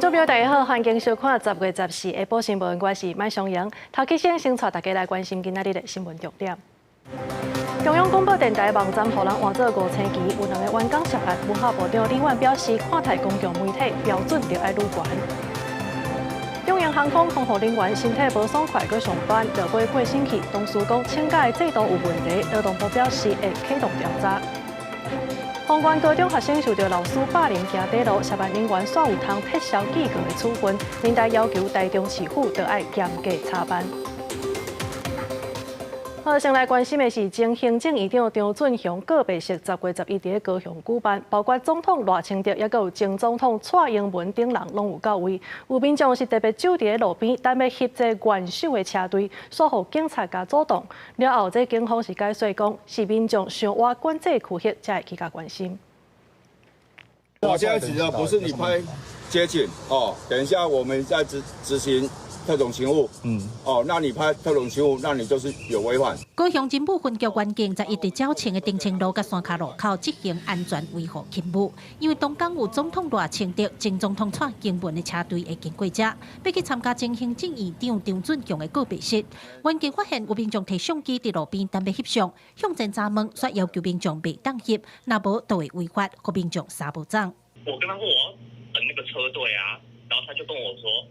众朋友，大家好，欢迎收看10月14日下晡新闻，我是麦尚莹。头起先带大家来关心今仔日的新闻重点。中央广播电台网站互人换做5星期，有2个员工涉案，文化部长李婉表示，看待公共媒体标准着爱愈悬。中央航空空服人员身体无爽快去上班，落尾过星期，同事讲请假的制度有问题，劳动部表示会启动调查。宏源高中学生受到老师霸凌行底路，涉案人员煞有通撤销记过的处分，民代要求台中市府得爱严格查办。好，先来关心的是前行政院长张俊雄告别式10月11日在高雄举办，包括总统赖清德，也有前总统蔡英文等人拢有到位。有民众是特别走伫路边，等要翕这元首的车队，煞互警察甲阻挡。了后，这警方是解说讲，是民众想挖管制区域，才会去甲关心。我现在指的不是你拍街景哦，等一下我们在执行特种勤务，那你拍特种勤务，那你就是有违反。高雄警部分局员警在一直较前的定清路甲山卡路口执行安全维护勤务，因为东港有总统赖清德、前总统蔡英文的车队会经过这，要去参加前行政院长张俊雄的告别式。员警发现有民众摕相机伫路边等要翕相，向前查问，说要求民众别当翕，若无就会违法，和民众杀无账。我跟他说我要等那个车队啊，然后他就跟我说。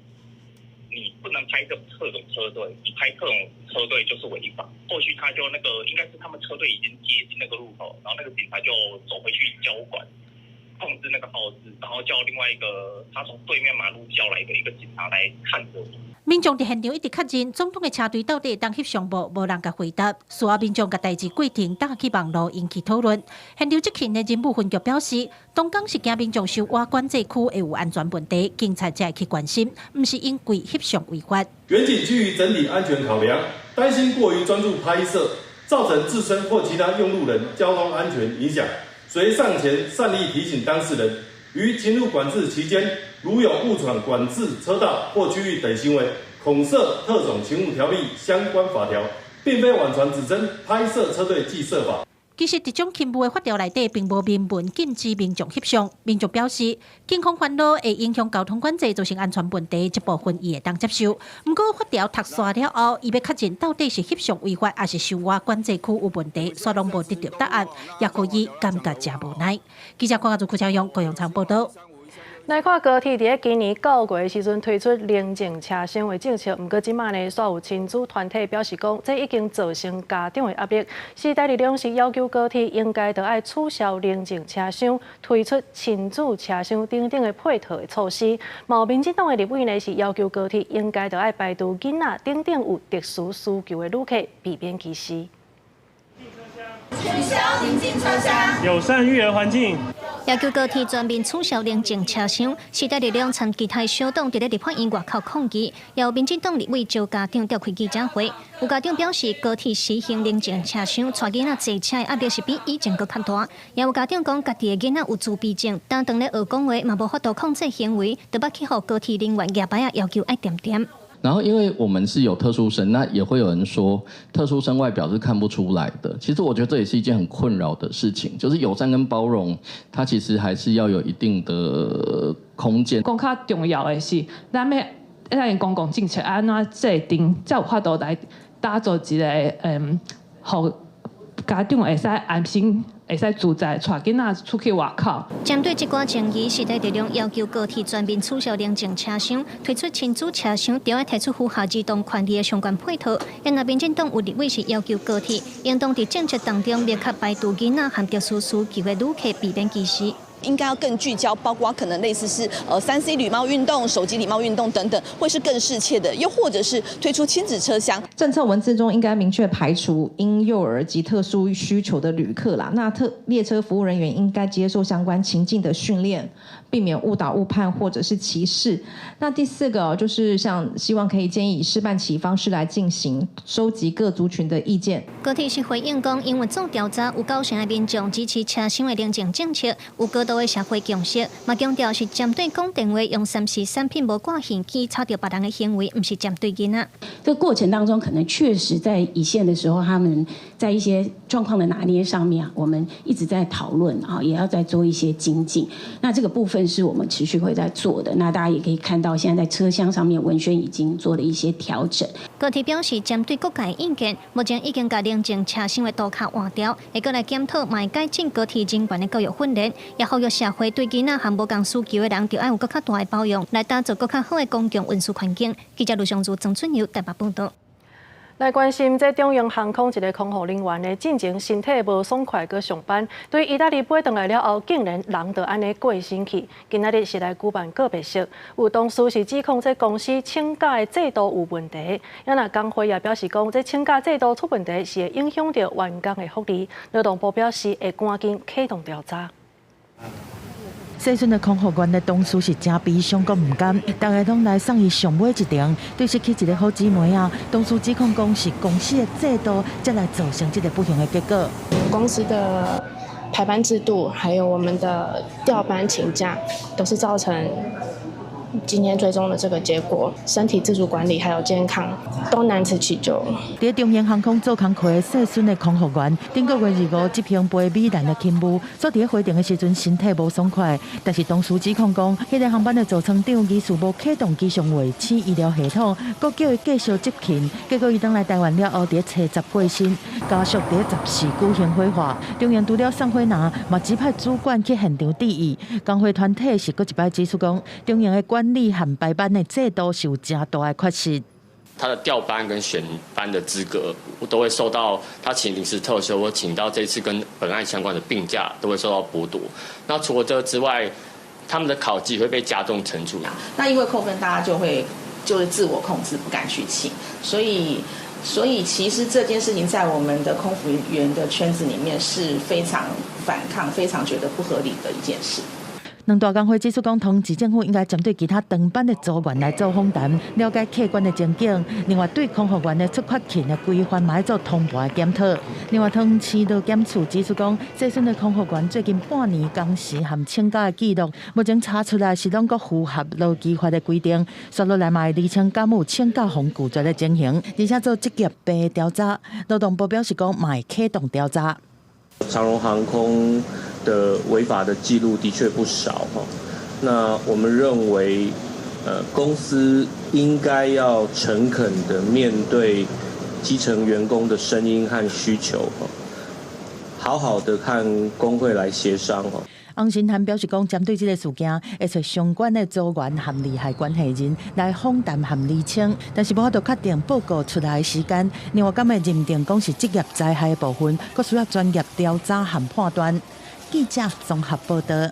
你不能拍这特种车队，你拍特种车队就是违法。后续他就应该是他们车队已经接近那个路口，然后那个警察就走回去交管，控制那个号志，然后叫另外一个他从对面马路叫来的一个警察来看着我。民众伫现场一直确认总统的车队到底会当翕相无，无人甲回答。事后民众甲代志过程打去网络引起讨论。现场执勤的警部分局表示，东港是惊民众受挖管制区会有安全问题，警察才会去关心，毋是因为翕相违法。远景基于整体安全考量，担心过于专注拍摄，造成自身或其他用路人交通安全影响，所以上前善意提醒当事人，于勤务管制期间，如有误闯管制车道或区域等行为，恐涉特种勤务条例相关法条，并非网传指称拍摄车队即涉法。其实，这种勤务的法条内底并无明文禁止民众翕相。民众表示，警方烦恼会影响交通管制，造成安全问题，这部分伊会当接受。不过，法条读煞了后，伊要确认到底是翕相违法，还是受挖管制区有问题，所拢无得到答案，也可以感觉真无奈。记者看下朱超勇高雄场报道。来看高铁伫今年9月时阵推出宁静车厢的政策，不过即卖呢，所有亲子团体表示讲，这已经造成家长的压力。时代力量是要求高铁应该得爱取消宁静车厢，推出亲子车厢等等的配套的措施。毛民进党的立委呢是要求高铁应该得爱排除囡仔等等有特殊需求的旅客，避免歧视。取消宁静车厢，友善育儿环境。要求高铁全面取消宁静车厢，时代力量参其他小党伫咧立法院外口抗议，也有民进党立委招家长召开记者会。有家长表示，高铁实行宁静车厢，带囡仔坐车的压力是比以前更较大。也有家长讲，家己的囡仔有自闭症，但当咧学讲话嘛无法度控制行为，就捌去互高铁人员举牌要求爱点点。然后，因为我们是有特殊生，那也会有人说特殊生外表是看不出来的。其实我觉得这也是一件很困扰的事情，就是友善跟包容，它其实还是要有一定的空间。更较重要的是，咱要公共政策安怎制定，才有法度来打造一个互家长会使安心。会使自在带囡仔出去外口。针对这寡争议，时代力量要求高铁全面取消宁静车厢，推出亲子车厢，就要提出符合儿童权利的相关配套。因那民进党有立委是要求高铁应当在政策当中立刻排除囡仔和特殊需求的旅客，避免歧视。应该要更聚焦，包括可能类似是3C 礼貌运动、手机礼貌运动等等，会是更适切的。又或者是推出亲子车厢。政策文字中应该明确排除婴幼儿及特殊需求的旅客啦。那列车服务人员应该接受相关情境的训练，避免误导误判或者是歧视。那第4个就是希望可以建议以示范起方式来进行，收集各族群的意见。高铁是回应讲，因为做调查有90%的民众支持车厢的宁静政策，有高度的社会共识，嘛强调是针对讲电话用3C产品无挂现机抄掉别人的行为，不是针对囡仔。这个过程当中，可能确实在一线的时候，他们在一些状况的拿捏上面我们一直在讨论也要再做一些精进。那这个部分是我们持续会在做的。那大家也可以看到，现在在车厢上面文宣已经做了一些调整。高铁表示，针对各界意见，目前已经把冷静车厢的涂卡换掉，会过来检讨，卖改进高铁人员的教育训练，也呼吁社会对囡仔和无共需求的人，就要有更较大的包容，来打造更较好的公共运输环境。记者卢尚珠、曾春瑶台北报道。来关心这中央航空一个空服人员的进前身体无爽快去上班，对意大利飞回来了后，竟然人就安尼过身去。今仔日是来举办告别式，有同事是指控这公司请假的制度有问题，也那工会也表示讲，这请假制度出问题是会影响到员工的福利。劳动部表示会赶紧启动调查。细顺的空服员的同事是真悲伤，阁唔甘，大家拢来送伊上尾一程，对失去一个好姊妹啊。同事指控讲是公司的制度，才来造成这个不幸的结果。公司的排班制度，还有我们的调班请假，都是造成今天最终的这个结果，身体自主管理还有健康都难辞其咎。在中央航空做工课的细顺的空服员，顶个月25执行飞米兰的勤务，所伫飞程的时阵身体无爽快，但是同事指控讲，迄个航班的座舱长疑似无启动机上卫生医疗系统，阁叫伊继续执勤，结果伊当来台湾了后，伫初10过身，家属伫14举行火化。中央除了送火拿，嘛指派主管去现场致意。工会团体是阁一摆指出讲，中央的管理和排班的制度是有真大的缺失。他的调班跟选班的资格，都会受到他请临时特休或请到这次跟本案相关的病假，都会受到剥夺。那除了这个之外，他们的考绩会被加重惩处。那因为扣分，大家就是自我控制，不敢去请，所以其实这件事情在我们的空服员的圈子里面是非常反抗、非常觉得不合理的一件事。两大工会指出，同市政府应该针对其他长班的组员来做访谈，了解客观的情景。另外，对空服员的出发勤的规范，嘛要做通盘的检讨。另外，同市道检处指出，细顺的空服员最近半年工时和请假的记录，目前查出来是拢个符合劳基法的规定，刷落来嘛会厘清敢有请假红拒绝的情形，而且做职业病的调查。劳动部表示讲，嘛会启动调查。长荣航空的违法的记录的确不少哈，那我们认为，公司应该要诚恳的面对基层员工的声音和需求哈，好好的和工会来协商哈。翁新涵表示讲，针对这个事件，会找相关的组员和利害关系人来访谈和厘清，但是无法度确定报告出来的时间。另外，敢会认定讲是职业灾害的部分，佫需要专业调查和判断。记者综合报道。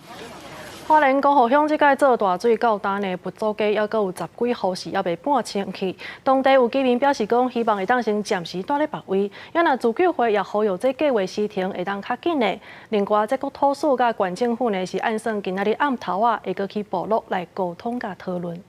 花莲光复乡即届做大水到单的佛祖街，还佫有10几户是还未搬清去。当地有居民表示讲，希望会当先暂时住咧别位，因为自救会也呼吁这计划施行会当较紧的。另外，这个土司甲县政府呢是按算今仔日暗头会佫去部落来沟通甲讨论。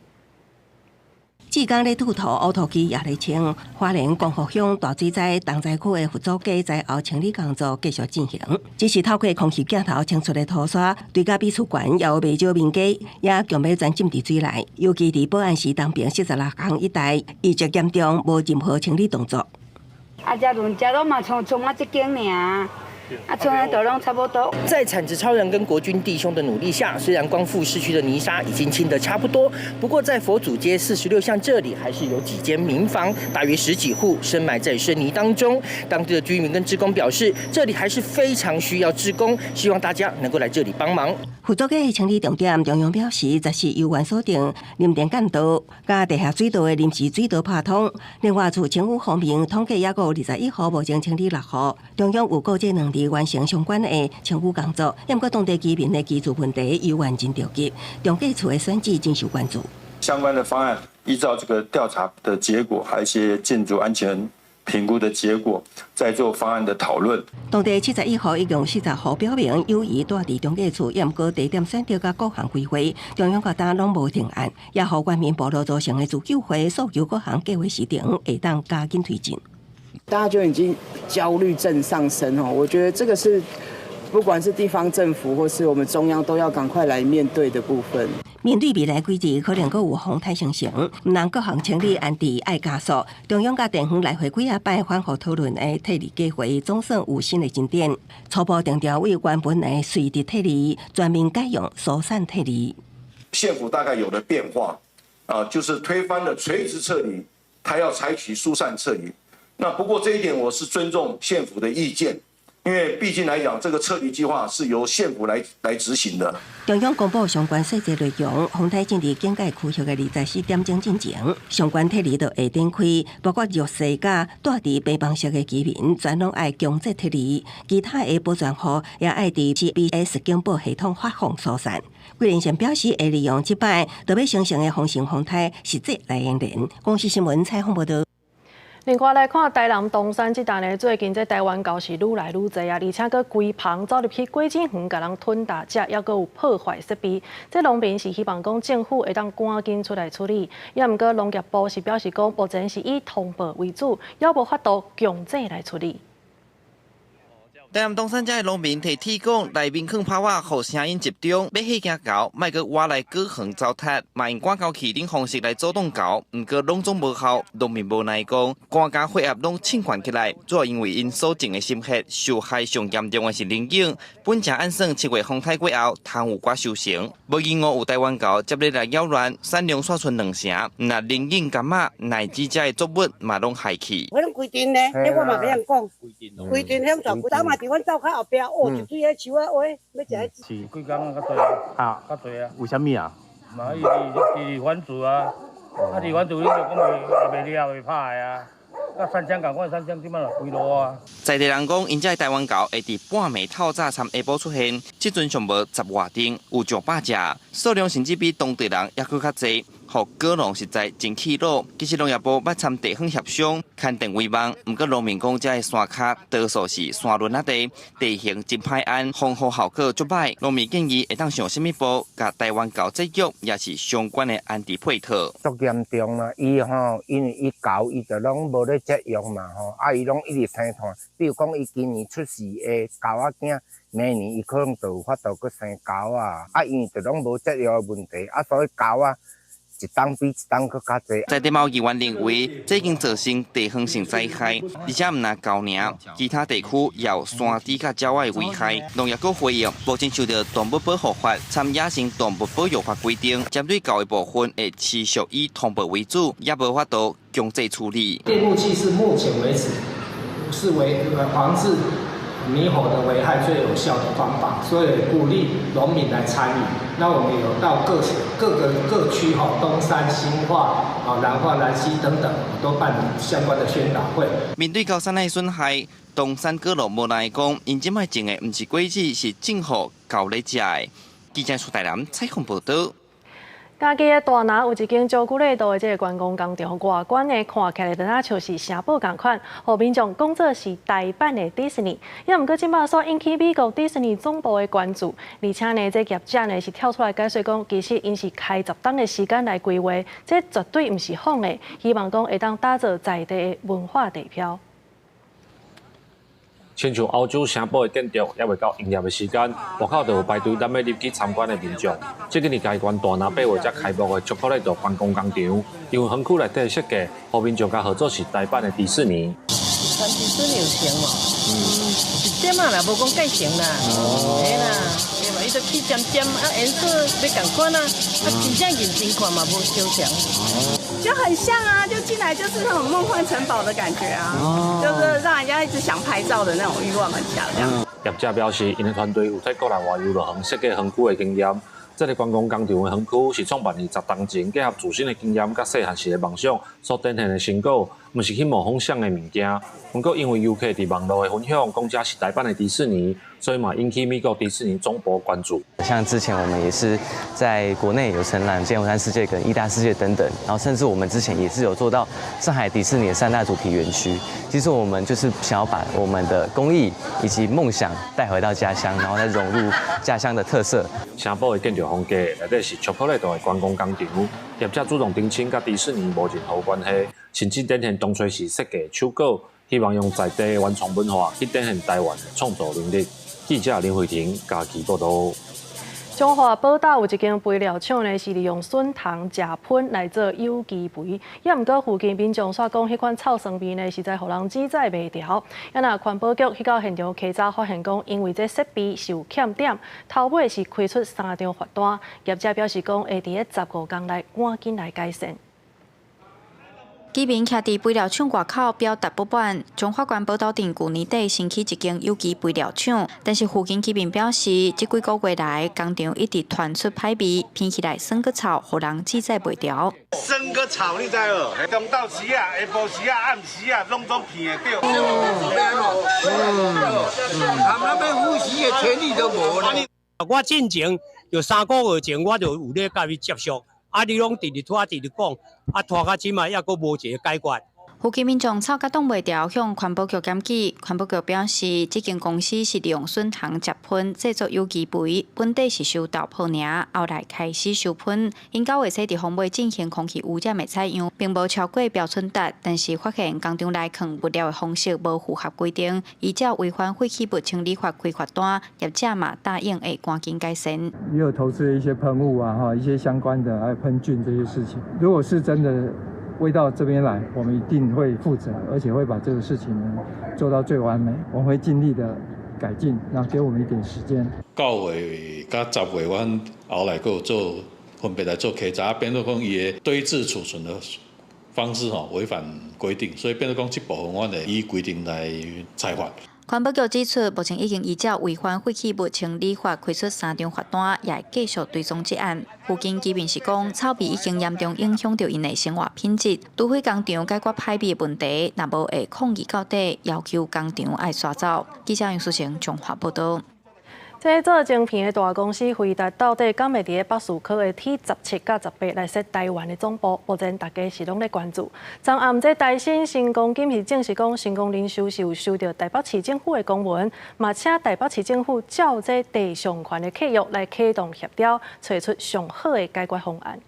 志工咧吐土，乌土机也咧清。花莲光复乡大水灾东灾区的佛祖街灾后清理工作继续进行，只是透过空气镜头清出的土沙，对甲比厝悬也有袂少民家，也强要全浸伫水内。尤其伫宝安市东边46巷一带，伊就严重，无任何清理动作。遮轮遮拢嘛从这间尔。村内都拢差不多。在产值超人跟国军弟兄的努力下，虽然光复市区的泥沙已经清得差不多，不过在佛祖街46巷这里，还是有几间民房，大约10几户深埋在深泥当中。当地的居民跟志工表示，这里还是非常需要志工，希望大家能够来这里帮忙。佛祖街的清理重点，中央表示，则是由原所定林电干道、甲地下水道的临时水道破通。另外，自政府方面统计，也有21户目前清理6户，中央有告这2地完成相关的清污工作，也不过当地居民的居住问题依然真着急，中计处的选举真受关注。相关的方案依照这个调查的结果，还有一些建筑安全评估的结果，再做方案的讨论。当地71户一共40户表明有意住伫中计处，也不过地点选择甲各项规划，中央各单拢无定案，也互官民部落造成的自救会诉求各项计划时程会当加紧推进。大家就已经焦虑症上升哦，我觉得这个是不管是地方政府或是我们中央都要赶快来面对的部分。面对未来几日可能阁有风台形成，毋但各项清理安置爱加速。中央甲地方来回几摆反复讨论的退离计划，总算有新的进展。初步定调为原本的随地退离，全面改用疏散退离。县府大概有了变化，就是推翻了垂直撤离，他要采取疏散撤离。那不过这一点我是尊重县府的意见。因为毕竟来讲，这个撤离计划是由县府来执行的。中央公布相关细节内容，风台正伫警戒区域的24点钟进行，相关退离就下展开，包括弱势甲住伫平房式的居民，全拢爱强制退离，其他的保全户也爱伫 GPS 警报系统发放疏散。桂林县表示，会利用这摆特别形成的风城风台实际来应援。公视新闻采访报道。另外来看，台南东山这带呢，最近这台湾狗是愈来愈侪啊，而且佮规棚走入去果子园，甲人吞大只，还佮有破坏设备。这农民是希望讲政府会当赶紧出来处理，也毋过农业部是表示讲，目前是以通报为主，也无法度强制来处理。台南东山遮的农民提铁管内面放炮瓦，互声音集中，要迄只狗，莫佮挖来隔远糟蹋，嘛用赶狗器等方式来阻挡狗，毋过拢总无效。农民无奈讲，赶家血压拢清悬起来，主要因为因所种的心血受害上严重的是灵应。本正按算7月风台过后，汤有寡收成，无意外有台湾狗接力来扰乱，产量煞剩2成，那灵应柑仔乃至遮的作物嘛拢害去。我拢规定呢，迄我嘛袂晓讲，规定向全部打嘛。伫阮灶骹后壁，一堆个树啊，话要食。是几工较多啊？较多啊？为什么啊？嘛，伊反主啊，伊反主你就讲袂了袂歹啊。甲3枪共款，3枪即摆就归路啊。在地人讲，因遮台湾狗会伫半暝透早参下晡出现，即阵上无10外顶，有上百只，数量甚至比当地人还佫较侪。互果农实在真气恼，其实农业部捌参地方协商，勘定威望，毋过农民讲遮的山脚多数是山仑仔地，地形真歹按，防护效果足歹。农民建议会当上什么步，甲台湾狗制约，也是相关的安置配套。足严重啦！伊因为伊狗伊就拢无咧节育嘛伊拢一直生团。比如讲，伊今年出世的狗仔囝，明年伊可能就有法度去生狗啊。因为就拢无节育的问题，所以狗啊。一档比一档佫较侪。在地贸议员认为，这已经造成地方性灾害，而且毋但狗尔，其他地区也有山猪甲鸟仔的危害。农业局回应，目前受到动物保护法、参野生动物保育法规定，针对狗的部分会持续以通报为主，也无法度强制处理。电木器是目前为止是防治猕猴的危害最有效的方法，所以鼓励农民来参与。那我们有到各区东山、新化、南化、南溪等等，都办理相关的宣导会。面对高山的损害，东山果农无奈讲，因即摆种的毋是果子，是种互狗咧食的。记者苏台南采访报道。嘉义的大拿有一间照顾热度的这个观光工厂，外观呢看起来就像是城堡同款，互民众讲做是台版的迪士尼。也毋过今摆所引起美国迪士尼总部的关注，而且呢，这业者呢是跳出来解释讲，其实因是开10档的时间来规划，这绝对毋是仿的，希望讲会当打造在地的文化地标。亲像欧洲城堡的建筑，还未到营业的时间，外口就有排队等要入去参观的民众。即个日嘉义县大拿8月才开幕的巧克力度观光工厂，因为园区内底设计，互民众甲合作是台版的迪士尼。穿迪士尼有成嘛？一点啊啦，无讲介成啦。嘿啦，对嘛，伊就起尖尖颜色要共款啊，真正认真看嘛，无相像。就很像啊，就进来就是那种梦幻城堡的感觉啊，就是让人家一直想拍照的那种欲望很强。这样。业者表示，因的团队有在国内外游乐园设计园区的经验。这个观光工厂的园区是创办于10年前，结合自身的经验甲细汉时的梦想所展现的成果，毋是去模仿像的物件。不过因为游客伫网络的分享，讲这是台版的迪士尼，所以嘛引起美国迪士尼总部关注。像之前我们也是在国内有承揽剑湖山世界跟义大世界等等，然后甚至我们之前也是有做到上海迪士尼的3大主题园区。其实我们就是想要把我们的工艺以及梦想带回到家乡，然后再融入家乡的特色。城堡的建筑风格内底是巧克力度的观光工厂，业者主动澄清，甲迪士尼无任何关系，甚至展现当初是设计手稿，希望用在地的原创文化去展现台湾的创造能力。记者林慧婷，嘉义报道。中华宝岛有一间肥料厂呢，是利用笋糖食喷来做有机肥，也毋过附近民众煞讲，迄款臭酸味呢，实在互人指宰袂掉。也那环保局去到现场稽查，发现讲，因为这设备受欠点，头尾是开出3张罚单。业者表示讲，会伫15天内赶紧来改善。居民徛伫肥料厂外口表达不满，中华关宝岛镇去年底新起一间有机肥料厂，但是附近居民表示，这几个月来工厂一直传出歹味，闻起来酸个臭，互人指宰袂掉。酸个臭，你知无？中昼时啊、下晡时啊、暗时啊，拢总闻得到。他们那边呼吸的权利都无了。我进前就3个月前，我就有咧甲伊接触。你拢直直拖，直直讲，拖到即嘛还阁无一个解决。附近民众吵甲挡袂掉，向环保局检举。环保局表示，这间公司是利用笋糖食喷制作有机肥，本地是收豆粕尔，后来开始收喷。因9月初伫方尾进行空气污染的采样，并无超过标准值，但是发现工厂内放物料的方式无符合规定，依照违反废弃物清理法开罚单，业者嘛答应会赶紧改善。也有投资一些喷雾啊，一些相关的还有喷菌这些事情，如果是真的味道这边来，我们一定会负责，而且会把这个事情呢做到最完美。我们会尽力的改进，那给我们一点时间。9月甲10月，阮后来佫有做分别来做稽查，变做讲伊的堆置储存的方式违反规定，所以变做讲这部分阮会依规定来裁罚。环保局指出，目前已经依照违反废弃物清理法开出3张罚单，也会继续追踪这案。附近居民是讲，臭味已经严重影响到因的生活品质，除非工厂解决歹味的问题，若无会抗议到底，要求工厂爱刷走。记者杨淑成综合报道。这做晶片的大公司回答到底敢会伫北树科的 T17甲18来设台湾的总部？目前大家是拢咧关注。昨暗这台新成功今是证实讲，成功人寿是有收到台北市政府的公文，嘛请台北市政府照这地上权的契约来启动协调，找出上好的解决方案。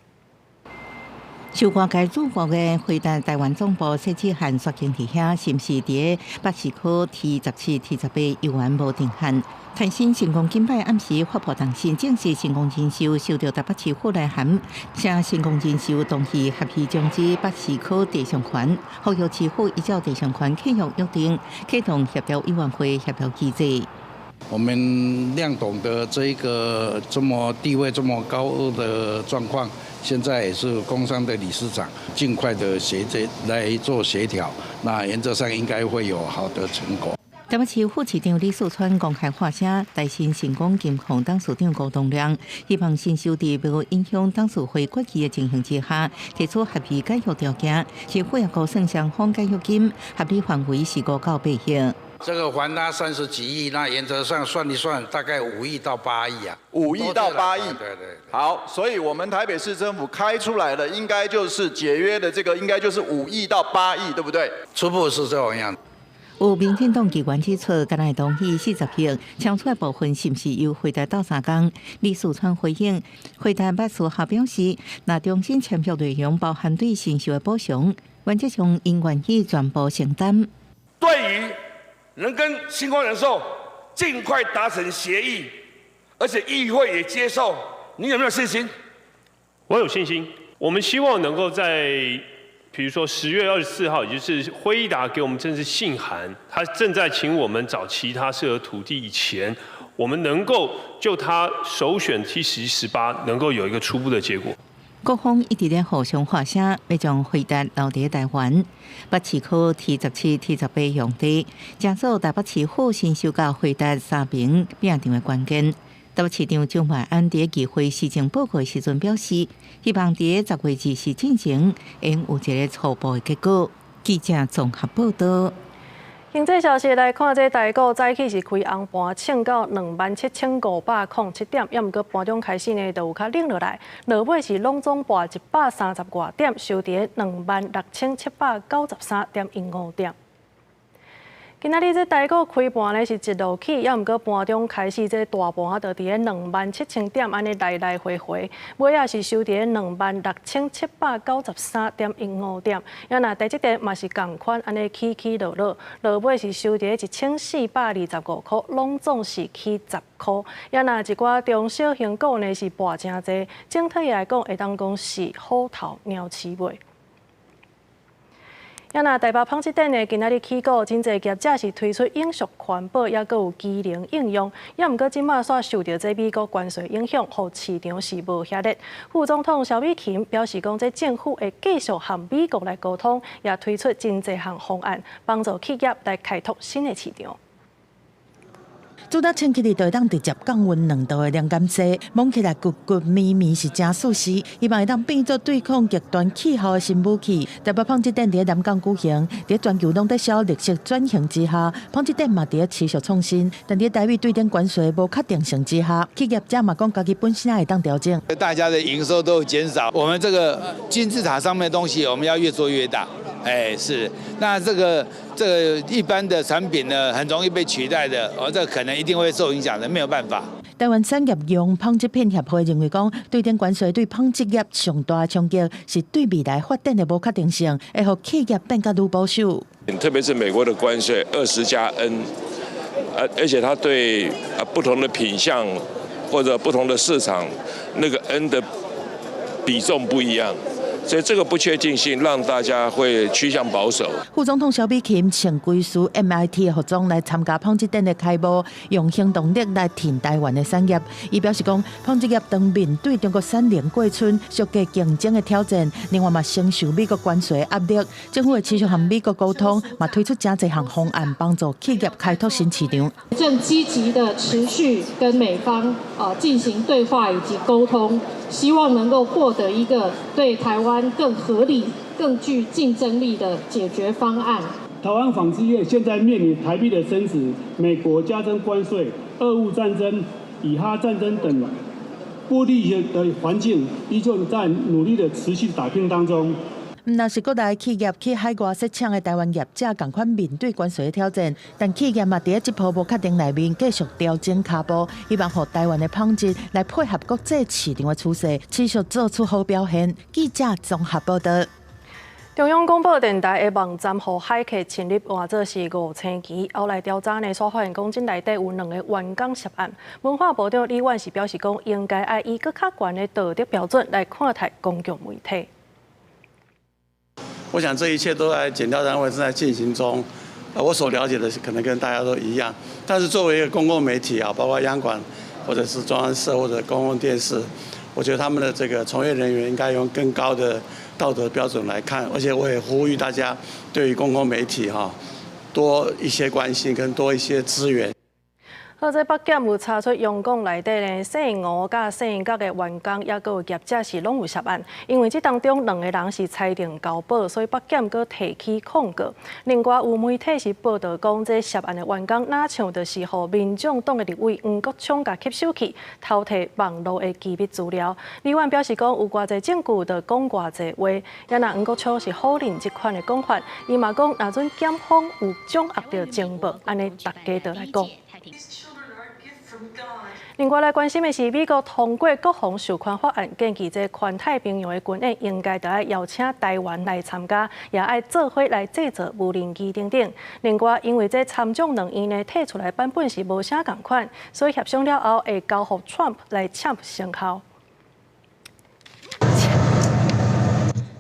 受外界注目的回答台湾总部设置限缩经济遐，是毋是伫北市区 T17、T18犹原无定限？台新成功今摆暗时发布当新正式成功人寿收到台北市府来函，请成功人寿同意合批终止北市区地上权，呼吁市府依照地上权契约约定，启动协调委员会协调机制。我们亮董的这一个这么地位这么高的状况，现在也是工商的理事长，尽快的来做协调，那原则上应该会有好的成果。台北市副市长李树川公开发声，台新成功金控董事长高栋亮希望新修订无影响董事会决议的情形之下，提出合批解约条件，是符合算双方解约金合理范围是5到8亿。这个还他30几亿，那原则上算一算，大概5亿到8亿啊，5亿到8亿。对。好，所以我们台北市政府开出来的，应该就是解约的这个，应该就是5亿到8亿，对不对？初步是这样。有民进党机关指出，敢若同意40亿，抢出来部分是毋是又回答到3天？李树川回应，回答捌事后表示，若中心签约内容包含对新秀的补偿，原则上应愿意全部承担。对于能跟星光人寿尽快达成协议，而且议会也接受，你有没有信心？我有信心。我们希望能够在比如说10月24号，也就是辉达给我们正式信函，他正在请我们找其他适合土地以前，我们能够就他首选 T18能够有一个初步的结果。各方一直咧互相发声，要将回答留伫台湾。北市区 T17、T18用地，加速台北市府新修到回答3名并定的关键。台北市长蒋万安伫议会施政报告时阵表示，希望伫10月20日进行，应有一个初步的结果。记者综合报道。经济消息来看，这台股早起是开红盘，冲到27507点，也毋过盘中开始呢，就有较冷落来，落尾是拢总盘130外点，收伫26793.15点。今仔日这台股开盘咧是一路起，也毋过盘中开始这大盘就伫咧27000点安尼来来回回，尾也是收伫咧26793.15点。也那第一日嘛是共款安尼起起落落，落尾是收伫咧1425块，拢总是起10块。也那一寡中小型股呢是博真济，整体来讲会当讲是虎头鸟鼠尾。也那台北纺织店呢，今仔日起股，真侪业者是推出永续环保，也佫有机能应用。也毋过，即马煞受到这美国关税影响，互市场是无遐热。副总统萧美琴表示讲，这政府会继续和美国来沟通，也推出真侪项方案，帮助企业来开拓新的市场。主打清气里就会当直接降温2度的凉感剂，摸起来骨骨绵绵是真舒适，伊嘛会当变作对抗极端气候的新武器。台北纺织店伫南港举行，伫全球拢在小绿色转型之下，纺织店嘛伫持续创新，但伫台币对等关税无确定性之下，企业家嘛讲家己本身也会当调整。大家的营收都有减少，我们这个金字塔上面的东西，我们要越做越大。是，那这个一般的产品呢，很容易被取代的，这可能一定会受影响的，没有办法。台湾产业用纺织片协会认为讲，对等关税对纺织业上大的冲击是对未来发展的无确定性，会让企业变得愈保守。特别是美国的关税20+N，而且它对不同的品项或者不同的市场，那个 N 的比重不一样。所以这个不确定性让大家会趋向保守。副总统萧美琴请贵司 MIT 的学长来参加纺织店的开幕，用行动力来挺台湾的产业。伊表示讲，纺织业当面对中国产能过剩、削价竞争的挑战，另外嘛承受美国关税压力。政府会持续和美国沟通，嘛推出真侪项方案，帮助企业开拓新市场。正积极的持续跟美方进行对话以及沟通，希望能够获得一个对台湾更合理、更具竞争力的解决方案。台湾纺织业现在面临台币的升值、美国加征关税、俄乌战争、以哈战争等不利的环境，依旧在努力的持续打拼当中。若是国内企业去海外设厂的台湾业者，共款面对关税的挑战，但企业嘛伫这波无确定内面继续调整脚步，希望和台湾的纺织来配合国际市场的趋势，持续做出好表现。记者综合报道。中央广播电台的网站和海客成立换作是5000期，后来调查呢，所发现讲真内底有2个员工涉案。文化部长李婉是表示讲，应该要以更较高的道德标准来看待公共媒体。我想这一切都在检调单位正在进行中，我所了解的可能跟大家都一样，但是作为一个公共媒体啊，包括央广或者是中央社或者公共电视，我觉得他们的这个从业人员应该用更高的道德标准来看，而且我也呼吁大家对于公共媒体多一些关心跟多一些资源。好，在北检有查出用工内底呢，姓吴甲姓郭的员工，也佫有业者是拢有涉案。因为这当中2个人是裁定交保，所以北检佫提起控告。另外有媒体是报道讲，这涉案的员工哪像就是互民众党的立委黄国昌甲吸收去，偷摕网络的机密资料。李婉表示讲，有偌济证据，就讲偌济话。也若黄国昌是否认这款的讲法，伊嘛讲，若准检方有掌握到情报，安尼大家就来讲。另外来关心的是，美国通过国防授权法案，建议这环太平洋的军演应该都要邀请台湾来参加，也要做伙来制作无人机等等。另外，因为这参众2院呢摕出来版本是无啥共款，所以协商了后会交予 Trump 来签生效。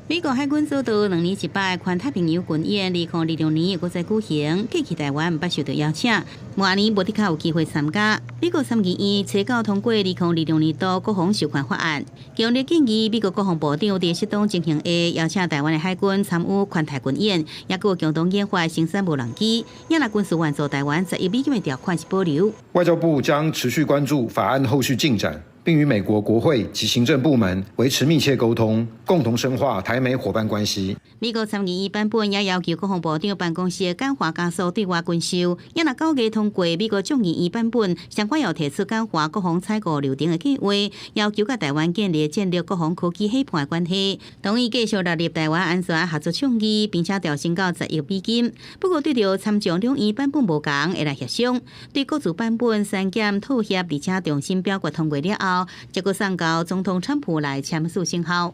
美国海军遭到2年1摆环太平洋军演，2026年会再举行，过去台湾不受到邀请，明年无得较有机会参加。美国参议院初稿通过2026年度国防授权法案，强烈建议美国国防部长在适当情形下邀请台湾的海军参与环太军演，也有共同研发生产无人机，也拿军事援助台湾11美元的条款是保留。外交部将持续关注法案后续进展，并与美国国会及行政部门维持密切沟通，共同深化台美伙伴关系。美国参议院版本也要求国防部长办公室简化加速对外军售，也若9月通过美国众议院版本，相关要提出简化国防采购流程的计划，要求甲台湾建立战略国防科技伙伴的关系，同意继续纳入台湾安全合作倡议，并且调升到10亿美金。不过对着参众两院版本无同，会来协商，对各自版本删减妥协，而且重新表决通过了后，结果送到总统川普来签署生效。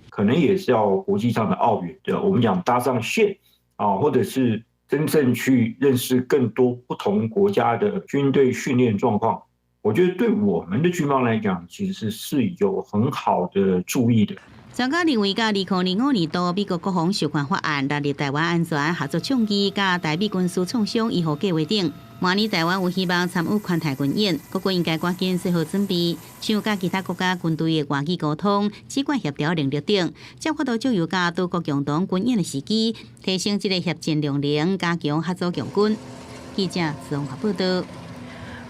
可能也是要国际上的奥运的，我们讲搭上线啊，或者是真正去认识更多不同国家的军队训练状况。我觉得对我们的军方来讲，其实是有很好的注意的。专家认为，甲2025年度美国国防授权法案纳入台湾安全合作倡议，甲台美军事创伤医护计划等。明年台湾有希望参与环台军演，各国应该赶紧做好准备，像甲其他国家军队的外机沟通、机关协调能力等，才法度借由甲多国共同军演的时机，提升这个协战量能，加强合作强军。记者自鸿报道。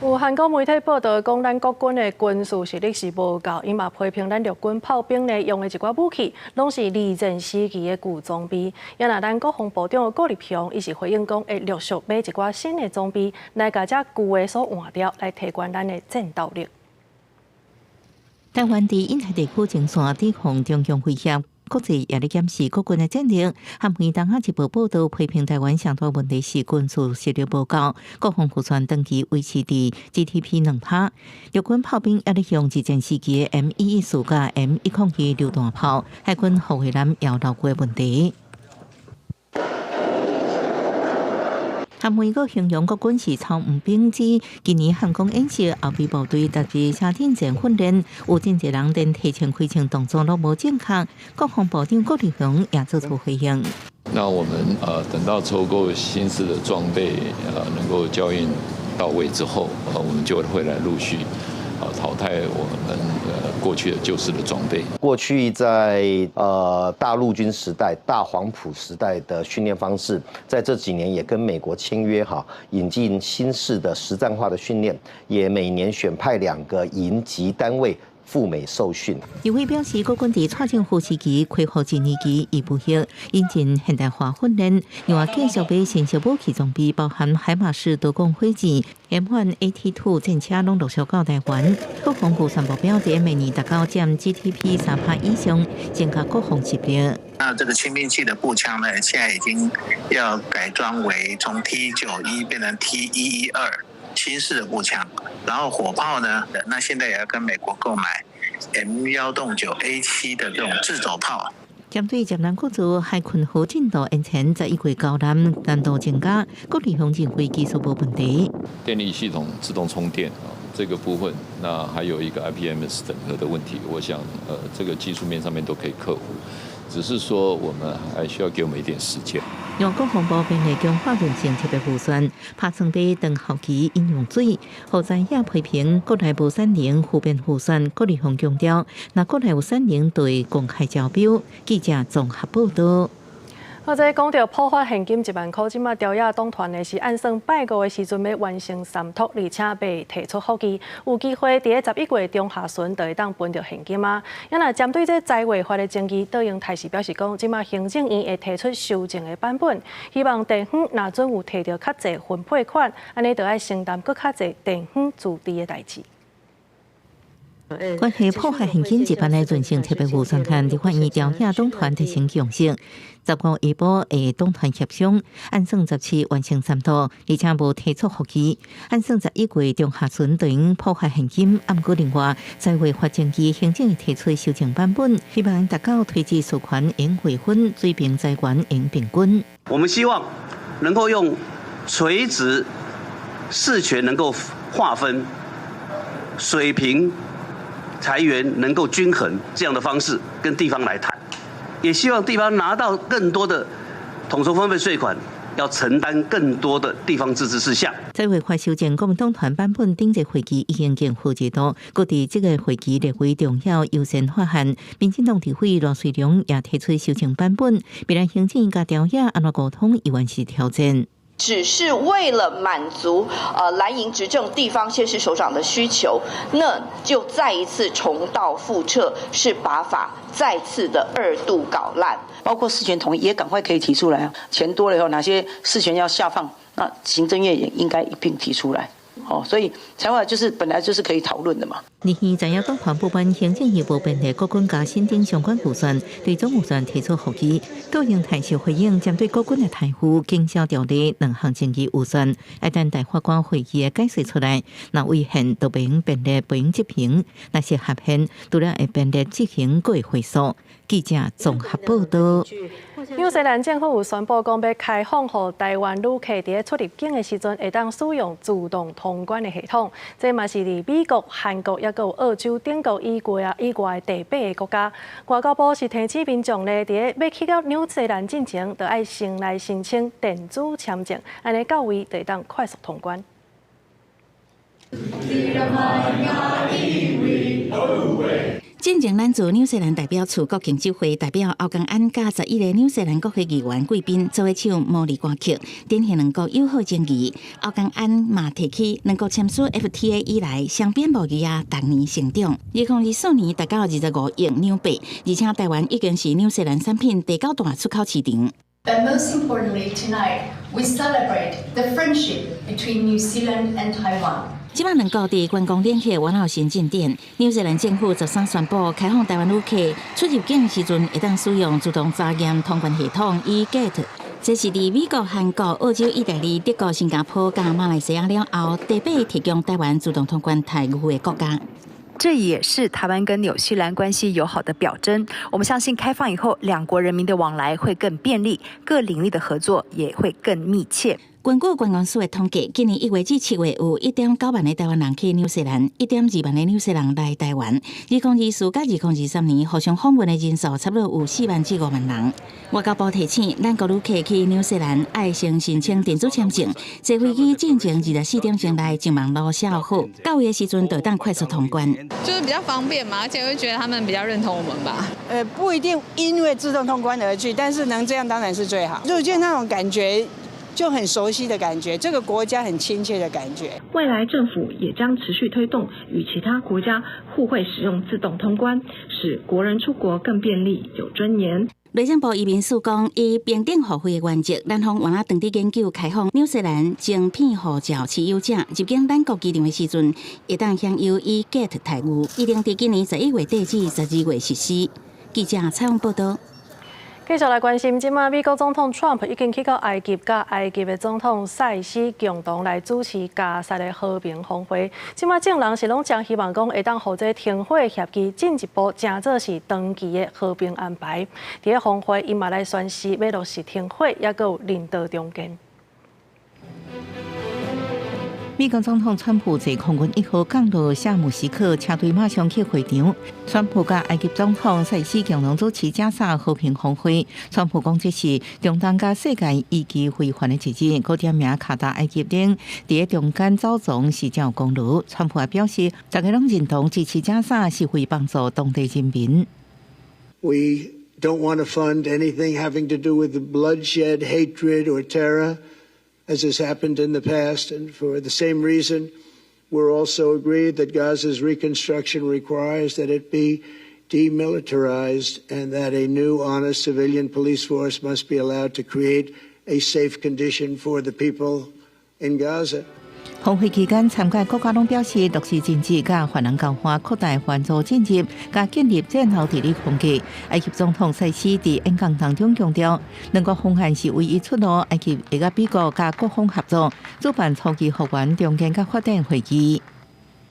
有韩国媒体报道，讲咱国军的军事实力是无够，伊嘛批评咱陆军炮兵呢用的一寡武器，拢是二战时期的旧装备。也那咱国防部长顾立雄，伊是回应讲，会陆续买一寡新的装备来甲这旧的所换掉，来提高咱的战斗力。台湾伫印太地区前线抵抗中共威胁。国际也在检视国军的战力。韩媒当下一部报道批评台湾上大问题是军事实力不够，国防预算长期维持伫 GDP 2%。陆军炮兵也在用二战时期的 M114甲 M102榴弹炮，海军护卫舰也闹过问题。韩媒阁形容国军是超五兵之今年航空演习后备部队特别车顶前训练，有真侪人连提前开枪动作都无正确。国防部长顾立雄也做出回应。那我们等到筹购新式的装备能够交运到位之后，我们就会来陆续淘汰我们过去的旧式的装备。过去在大陆军时代、大黄埔时代的训练方式，在这几年也跟美国签约引进新式的实战化的训练，也每年选派2个营级单位赴美受训。议会表示，国军伫蔡政府时期恢复1年期已不休，引进现代化训练，另外继续买新式武器装备，包含海马式多管火箭、M1AT2 战车拢陆续到台湾。国防预算目标在明年达到占 GDP 3%以上，增加国防实力。那这个轻兵器的步枪呢，现在已经要改装为从 T91变成 T112。新式的步枪，然后火炮呢，那现在也要跟美国购买 M109A7的这种自走炮。针对接南国组海军好进度延前11月交难，难度增加，各地方认为技术无问题。电力系统自动充电这个部分，那还有一个 IPMS 整合的问题，我想这个技术面上面都可以克服。只是说我们还需要给我们一点时间。用国防部编的强化韧性特别预算，拍算在长后期应用水。后在也批评国内无3年负面预算，国立方强调，那国内有3年对公开招标。记者综合报道。或者讲到普发现金1万块，即马调野党团的是按算拜五的时阵要完成3读，而且被提出复议，有机会伫11月中下旬就会当分到现金啊。也若针对这财委法的争议，倒用台视表示讲，即马行政院会提出修正的版本，希望地方若准有摕到较侪分配款，安尼就要承担搁较侪地方自治的代志。关系破坏现金1万的韧性特别预算案，立法院调野党团提成共识。15下晡会党团协商，按算17完成3读，而且无提出复议。按算11月中下旬就用破坏现金。按过另外，财委法政期行政提出修正版本，希望达到推迟授权应汇分，水平财源应平均。我们希望能够用垂直事权能够划分，水平财源能够均衡这样的方式跟地方来谈，也希望地方拿到更多的统筹分配税款，要承担更多的地方自治事项。财委法修正国民党团版本顶一会期已经经过制度，各地这个会期列为重要优先法案。民进党立委罗水龙也提出修正版本，未来行政甲调野安怎沟通，依然是挑战。只是为了满足蓝营执政地方县市首长的需求，那就再一次重蹈覆辙，是把法再次的2度搞烂。包括事权同意也赶快可以提出来啊，钱多了以后哪些事权要下放，那行政院也应该一并提出来。所以财委就是本来就是可以讨论的嘛。日前，在野党团部分行政业务编列国军加新增相关预算，对总预算提出复议。高雄台受回应，针对国军的台户经销条例2项争议预算，一旦大法官会议的解释出来，那违宪就不用编列，不用执行；那是合宪，除了会编列执行，佫会回溯。记者综合报道。纽西兰政府有宣布讲要开放，予台湾旅客伫出入境的时阵会当使用自动通关的系统。这嘛是伫美国、韩国也有澳洲等国以外第8个国家。外交部是提醒民众咧，伫要去到纽西兰进前，就要先来申请电子签证，安尼到位就会当快速通关。进前咱驻纽西兰代表处国庆酒会代表欧江安甲11个纽西兰国会议员贵宾做伙唱茉莉歌曲，展现两国友好情谊。欧江安嘛提起两国签署 FTA 以来，双边贸易逐年成长，2024年达到25亿纽币，而且台湾已经是纽西兰产品第9大出口市场。But most importantly, tonight we celebrate the friendship between New Zealand and Taiwan. 即摆两国伫观光联系完后新进展，纽西兰政府13宣布开放台湾旅客出入境时阵会当使用自动查验通关系统 eGate。这是伫美国、韩国、澳洲、意大利、德国、新加坡加马来西亚了后，第8个提供台湾自动通关台语的国家。这也是台湾跟纽西兰关系友好的表征。我们相信开放以后，两国人民的往来会更便利，各领域的合作也会更密切。根据观光署的统计，今年1月至7月有1.9万的台湾人去纽西兰，1.2万的纽西兰来台湾。2024甲2023年互相访问的人数差不多有4万至5万人。外交部提醒，咱国旅客去纽西兰爱先申请电子签证，坐飞机进前24点钟内进网络下好，到位的时阵就当快速通关。就是比较方便嘛，而且会觉得他们比较认同我们吧。不一定因为自动通关而去，但是能这样当然是最好。入境那种感觉。就很熟悉的感觉，这个国家很亲切的感觉。未来政府也将持续推动与其他国家互惠使用自动通关，使国人出国更便利、有尊严。内政部移民署讲，以平等互惠的原则，咱方原来当地研究开放纽西兰晶片护照持有者入境咱国机场的时阵，会当享有eGate台语，一定伫今年11月底至12月实施。记者采访报道。继续来关心，即马美国总统 Trump 已经去到埃及，甲埃及的总统塞西共同来主持加沙的和平峰会。即马众人是拢真希望讲，会当互这停火协议进一步成做是长期的和平安排。伫个峰会，伊嘛来宣示要落实停火，也佮有人道中间。美国总统川普在空军1号降落夏姆斯克，车队马上去会场。川普甲埃及总统塞西共同主持加沙和平峰会。川普讲这是中东甲世界以及非凡的一日，高点名卡达埃及等伫中间走总是真有功劳。川普也表示，大家拢认同支持加沙是会帮助当地人民。We don't want to fund anything having to do with the bloodshed, hatred, or terror, as has happened in the past. And for the same reason, we're also agreed that Gaza's reconstruction requires that it be demilitarized and that a new, honest civilian police force must be allowed to create a safe condition for the people in Gaza. 峰会期间，参加国家拢表示，落实政治甲华人交换，扩大援助进入，甲建立战后治理空间。埃及总统塞西伫演讲当中强调，两国方案是唯一出路。埃及会甲美国甲各方合作，主办初期复原中间甲发展会议。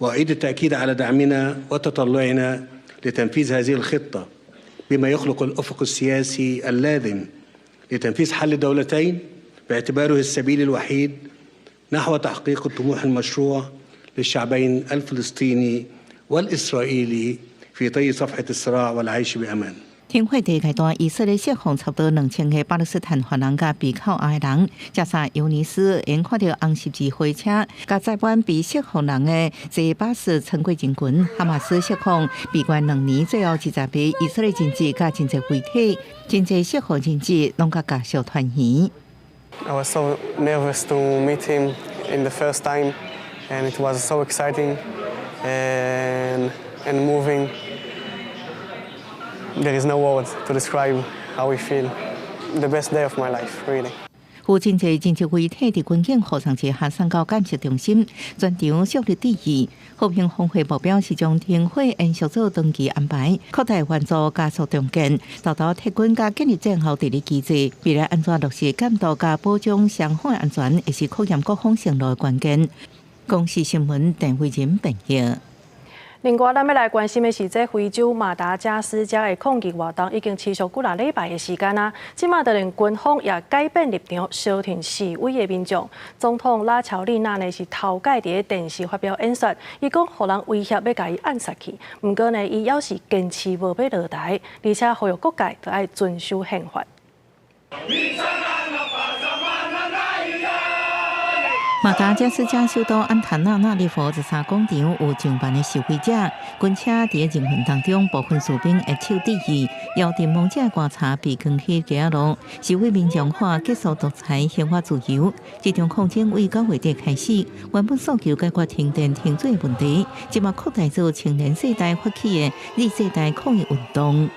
وأعيد التأكيد على دعمنا وتطلعنا لتنفيذ هذه الخطة بما يخلق الأفق السياسي اللازم لتنفيذ حل دولتين باعتباره السبيل الوحيد نحو تحقيق الطموح المشروع للشعبين الفلسطيني والإسرائيلي في طي صفحة الصراع والعيش بأمان. 停火第一阶段，以色列释放差不多2000个巴勒斯坦犯人甲被扣押的人。加沙尤尼斯因看到红十字火车，甲载满被释放人的这巴士穿过人群。哈马斯释放被关2年，最后10被以色列经济甲经济媒体、经济释放经济拢甲家属团圆。I was so nervous to meet him in the first time, and it was so exciting and moving. There is no words to describe how we feel. The best day of my life, really. 胡正济前一位退伫军警护送节下送到检测中心，全场肃立致意。和平峰会目标是将停火延续做长期安排，扩大援助加速重建，达到铁军加建立战后治理机制，未来安全落实监督加保障双方安全，也是考验各方承诺的关键。公视新闻陈慧仁报道。另外，咱要来关心的是，这非洲马达加斯加的抗议活动已经持续几个礼拜的时间啊。即马就连军方也改变立场，消停示威的民众。总统拉乔利纳呢是头届伫电视发表演说，伊讲互人威胁要甲伊暗杀去。不过呢，伊还是坚持无要落台，而且呼吁各界都要遵守宪法。马达加斯加首都安塔纳纳利佛13广场有上万的示威者，军车伫人群当中，部分士兵会手致意，邀电望者观察被关起街路。示威民众喊结束独裁、宪法自由。这场抗争为9月底开始，原本诉求解决停电停水问题，即马扩大做青年世代发起的Z世代抗议运动。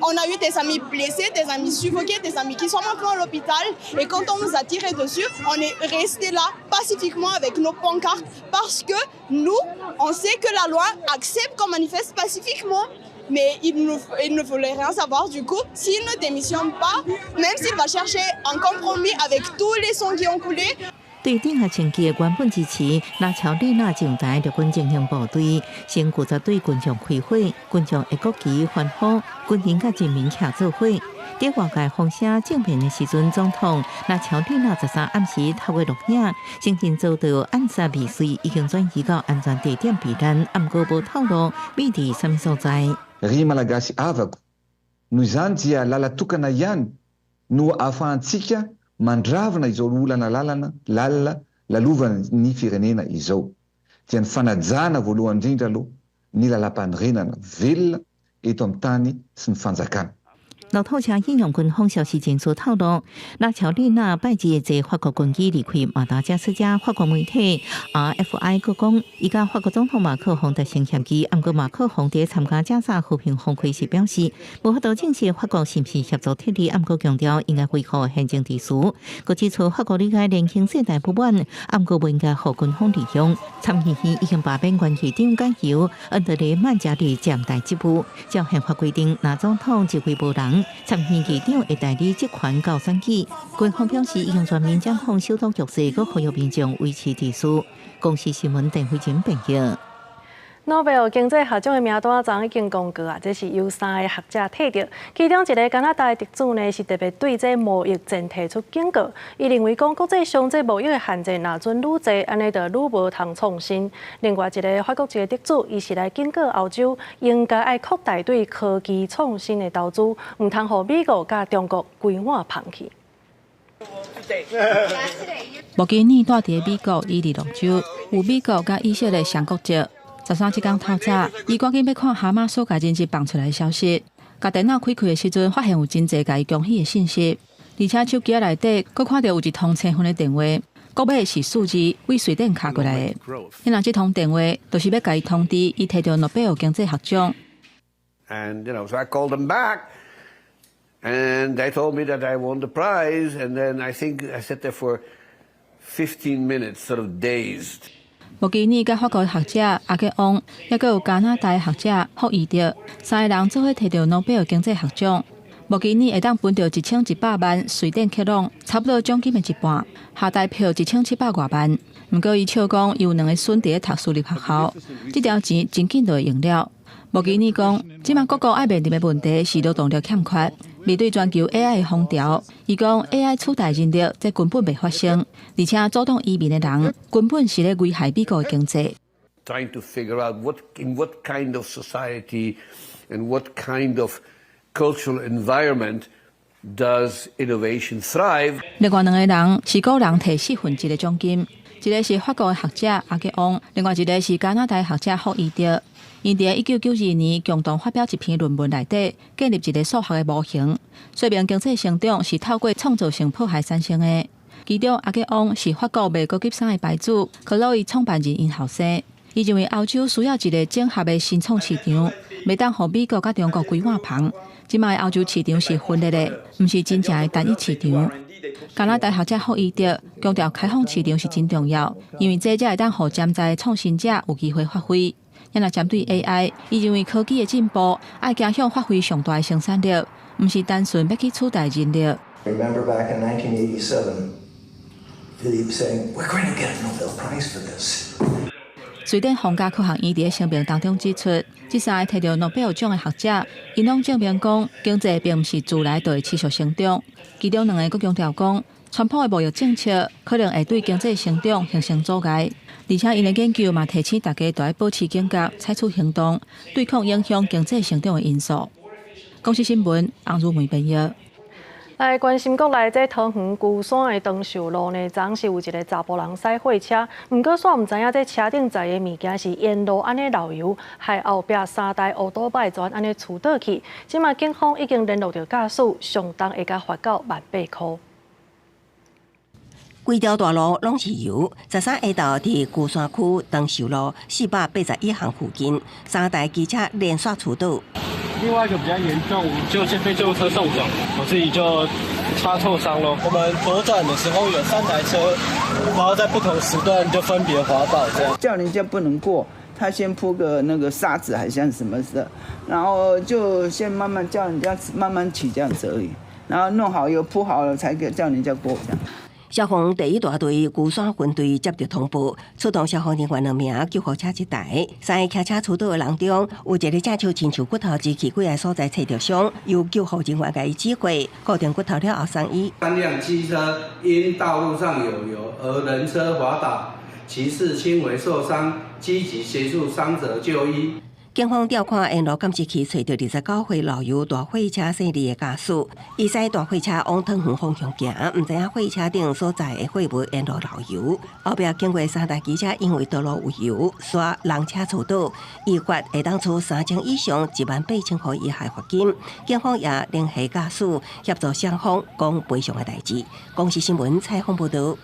On a eu des amis blessés, des amis suffoqués, des amis qui sont maintenant à l'hôpital. Et quand on nous a tiré dessus, on est resté là pacifiquement avec nos pancartes parce que nous, on sait que la loi accepte qu'on manifeste pacifiquement. Mais il ne voulait rien savoir du coup. S'il ne démissionne pas, même s'il va chercher un compromis avec tous les sangs qui ont coulé, 对顶下前期的原本支持拉乔利纳上台陆军精英部队，先负责对群众开火，群众会国旗欢呼，军人甲人民徛做伙。伫外界风声正面的时阵，总统拉乔利纳13暗时透过录影，先前遭到暗杀未遂，已经转移到安全地点避难，暗过无透露秘伫什么所在。Ry malagasy avako, noho izany dia lalatokana ihany no ahafahantsika mandravina izao olana lalina lalovana ny firenena izao dia ny fanajana voalohany indrindra aloha ny lalam-panorenana velona eto amin'ny tany sy ny fanjakana。路透社引用军方消息人士透露，拉乔利纳拜日坐法国军机离开马达加斯加。法国媒体 RFI 佫讲，伊甲法国总统马克宏达成协议，不过马克宏伫参加加沙和平峰会时表示，无法度证实法国是毋是协助撤离，不过强调应该恢复现政秩序。佮指出法国理解年轻世代不满，不过不应该互军方利用。参议院已经罢免关系长解由恩德烈曼加里暂代职务，照宪法规定，那总统一位无人。参议院长会代理职权到选举。军方表示已经全面掌控首都局势，佮呼吁民众维持秩序。公视新闻陈慧仁报道。诺贝尔经济学奖的名单昨已经公告啊，这是由3个学者摕到，其中一个加拿大的得主呢是特别对这贸易战提出警告，伊认为讲国际上这贸易的限制若准愈侪，安尼就愈无通创新。另外一个法国籍的得主，伊是来警告欧洲，应该爱扩大对科技创新的投资，唔通互美国甲中国规碗放弃。莫吉尼住伫美国伊利诺州，有美国甲以色列双国籍。13日透早，伊赶紧要看哈马所甲人质放出来的消息。甲电脑开开的时阵，发现有真侪甲伊恭喜的信息，而且手机内底佫看到有一通千分的电话，国码是数字为瑞典卡过来的。因为这通电话就是要甲伊通知，伊摕到诺贝尔经济学奖。And so I called them back, and they told me that I won the prize, and then I think I sat there for 15 minutes, sort of dazed. 莫吉尼甲法国学者阿吉翁，也佮有加拿大学者霍伊德，3个人做伙摕到诺贝尔经济学奖。莫吉尼会当分到1100万瑞典克朗，差不多奖金的一半，下台票1700多万。不过伊笑讲，伊有2个孙伫读私立学校，这条钱真紧就会用了。莫吉尼讲，即马各国爱面临的问题是劳动力欠缺。面对全球 AI 的风潮，伊讲 AI 取代人力，这根本未发生，而且主动移民的人根本是咧危害美国的经济。Trying to figure out in what kind of society and what kind of cultural environment does innovation thrive. 另外2个人是个人摕4分之的奖金，一个是法国的学者阿吉翁，另外一个是加拿大的学者霍伊德。因伫1992年共同发表一篇论文内底，建立一个数学的模型，说明经济成长是透过创造性迫害产生的。其中阿吉翁是法国美国级生的牌子，克洛伊创办人因后生。伊认为欧洲需要一个整合的新创市场，袂当互美国甲中国规划旁。即卖欧洲市场是分裂的，毋是真正的单一市场。加拿大学者霍伊德强调，开放市场是真重要，因为这才会当互潜在创新者有机会发挥。若针对 AI， 伊认为科技的进步爱加向发挥上大的生产力，毋是单纯要去取代人力。Remember back in 1987, Philippe saying, "We're going to get a Nobel Prize for this." 瑞典皇家科学院伫声明当中指出，这三个摕到诺贝尔奖的学者，因拢证明讲，经济并毋是自来就会持续成长。其中两个佫强调讲，川普的贸易政策可能会对经济成长形成阻碍。而且，因的研究嘛提醒大家要保持警觉，采取行动，对抗影响经济成长的因素。公司新闻，洪如梅编译。来关心国内这桃园龟山的长寿路呢，昨是有一个查甫人驶货车，毋过煞毋知影这车顶载的物件是沿路安尼漏油，害后壁3台乌多摆全安尼触倒去。即马警方已经联络到驾驶，上当会甲罚到18000块。规条大路拢是油，13下道伫龟山区长寿路481巷附近，3台机车连续触倒。另外一个比较严重，就先被救护车送走，我自己就擦挫伤了。我们左转的时候有3台车，然后在不同时段就分别滑倒，这样叫人家不能过，他先铺个那个沙子还像什么的，然后就先慢慢叫人家慢慢骑这样子而已，然后弄好又铺好了才给叫人家过这样。消防第一大队龟山分队接到通报，出动消防人员2名、救护车1台。3个骑车出倒的人中，有一个正像亲像骨头及其几个所在找着伤，由救护人员予伊指挥，固定骨头了后送医。3辆机车因道路上有油而人车滑倒，其次轻微受伤，积极协助伤者就医。警方调看沿路监视器，找到29岁老油大货车姓李的驾驶，伊驶大货车往桃园方向行，毋知影货车顶所在的货物沿路漏油。后壁经过3台机车，因为道路有油，煞人车触倒，依法会当处3000以上18000块以下罚金。警方也联系驾驶协助双方讲赔偿的代志。公司新闻采访报道。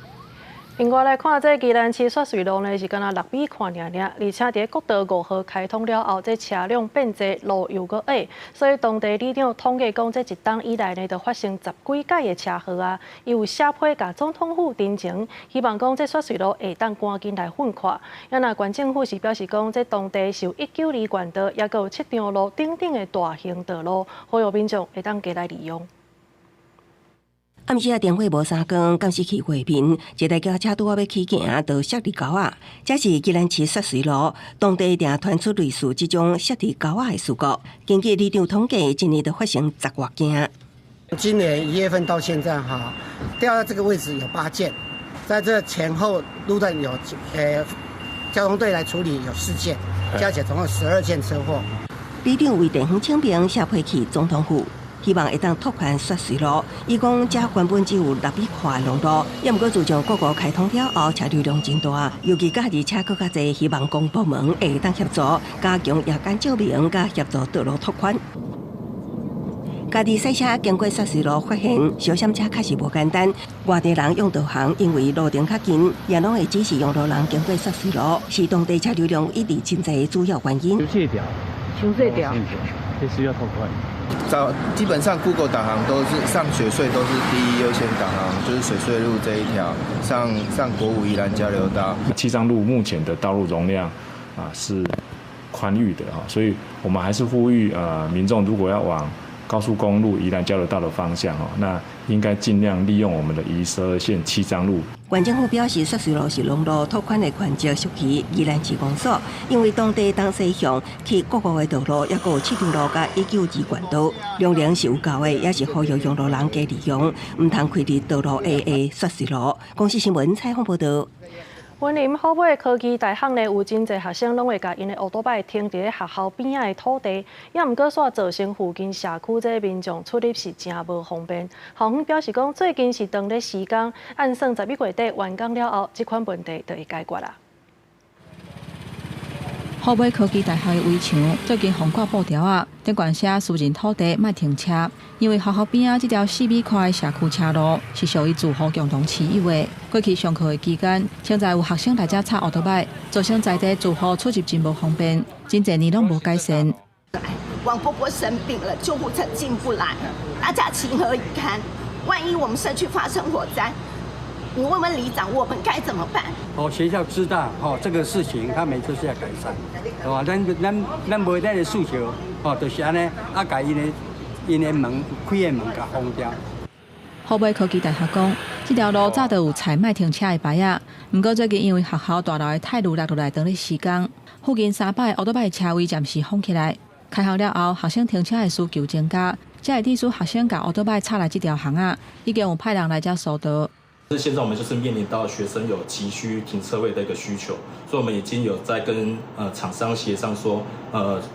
另外来看，这宜兰市雪水路呢是敢若6米宽尔，而且伫国道5号开通了后，这车辆变多，路又搁矮，所以当地里长统计讲，这一冬以来呢，就发生10几起的车祸啊。伊有写批甲总统府申请，希望讲这雪水路会当赶紧来混跨。也那县政府是表示讲，这当地是有192管道，也搁有7条路等等的大型道路，呼吁民众会当加来利用。暗时电话无3更，监视器画面，一台轿车拄要起行，就摔伫沟仔。这是宜兰市雪水路，当地定传出类似这种摔伫沟仔的事故。根据里长统计，今年就发生10多件。今年1月份到现在哈，掉到这个位置有8件，在这前后路段有交通队来处理有4件，加起来总共12件车祸。里长为地方清明，写批去总统府。希望会当拓宽雪水路，伊讲这原本只有6米宽的路路，也毋过自从国道开通了后，车流量真大，尤其家己车搁较侪，希望公部门会当协助加强夜间照明，甲协助道路拓宽。家己赛车经过雪水路，发现小险车确实无简单。外地人用导航，因为路程较近，也拢会指示用路人经过雪水路，是当地车流量一直真侪的主要原因。修这条，必须要拓宽。基本上 Google 导航都是上雪隧都是第一优先导航，就是水隧路这一条，上国五宜兰交流道。七张路目前的道路容量是宽裕的所以我们还是呼吁民众如果要往高速公路宜兰交流道的方向那应该尽量利用我们的宜12线7张路。县政府表示，雪水路是农路拓宽的环节属于宜兰市公所，因为当地东西向去各个的道路，也有7条路甲192管道，容量是有够的，也是呼吁用路人加利用，唔通开伫道路下的雪水路。公司新闻采访报道。云林好尾科技大学呢，有真侪学生拢会甲因的乌多摆停伫学校边仔的土地，也毋过煞造成附近社区这民众出入是真无方便。校方表示讲，最近是当咧施工，按算11月底完工了后，这款问题就会解决啦。河北科技大学的围墙最近封挂布条啊，顶管写私人土地莫停车，因为学校边啊这条4米宽的社区车路是属于住户共同持有的。过去上课的期间，现在有学生来这踩奥多拜，造成在地住户出入真不方便，真侪年拢无改善。王伯伯生病了，救护车进不来，大家情何以堪？万一我们社区发生火灾，你问问里长，我们该怎么办？学校知道这个事情，他们就是要改善，是吧？咱无咱的诉求，就是安尼，把因的门开的门给封掉。河北科技大学讲，这条路早就有采卖停车的牌啊，不过最近因为学校大楼的太路落落来等咧施工，附近3摆奥多拜车位暂时封起来。开学了后，学生停车的需求增加，才会致使学生把奥多拜插来这条巷啊，已经有派人来这疏导。现在我们就是面临到学生有急需停车位的一个需求，所以我们已经有在跟厂商协商说，